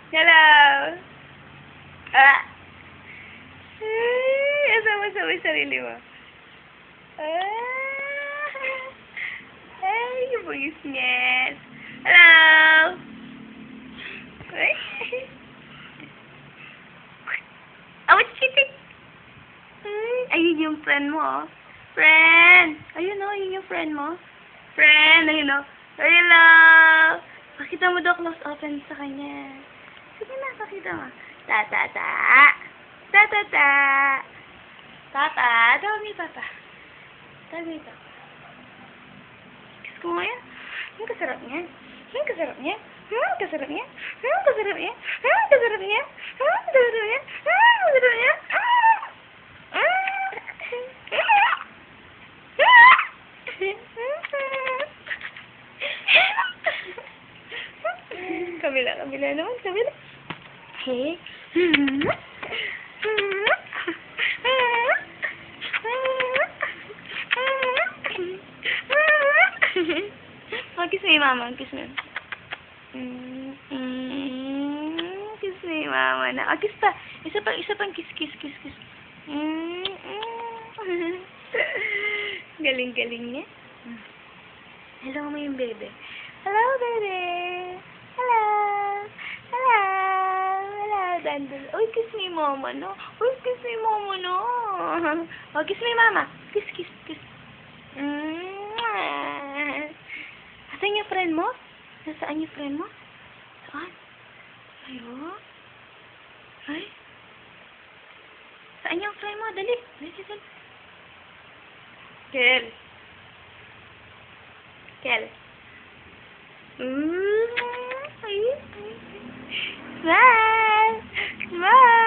Hello! Ah! Ay, asama sa may sarili mo. Ah! Ay, bugis-ngit. Hello! Ay! Oh, chitik! Ay, ayun yung friend mo, oh. Friend! Ayun, oh, yun yung friend mo. Friend, ayun, oh. Hello! Pakita mo daw close open sa kanya. Sige na, pakita mo. Ta-ta-ta! Ta-ta-ta! Papa, tawag ni Papa. Tawag ni Papa. Kiss ko nga yan. Ang kasarap niya. Ang kasarap niya. Ang kasarap niya. Ang kasarap niya. Ang kasarap niya. Ang kasarap niya. Ang kasarap niya. Kabila, kabila naman, kabila. Hey. Oh, kiss me, Mama. Kiss me. Kiss me, Mama. Na. Oh, kiss pa. Isa pang kiss, kiss, kiss, kiss. Galing-galing niya. Hello mo yung bebe. Hello, bebe. Hello. Hello. Hello, Dandel. Uy, kiss me, Mama, no? Uy, kiss me, Mama, no? Oh, kiss me, Mama. Kiss, kiss, kiss. Asan yung friend mo? Nasaan yung friend mo? Saan? Ayo. Ay. Saan yung friend mo? Dali. Dali, dali. Kel. Kel. Ay. Smile. Smile.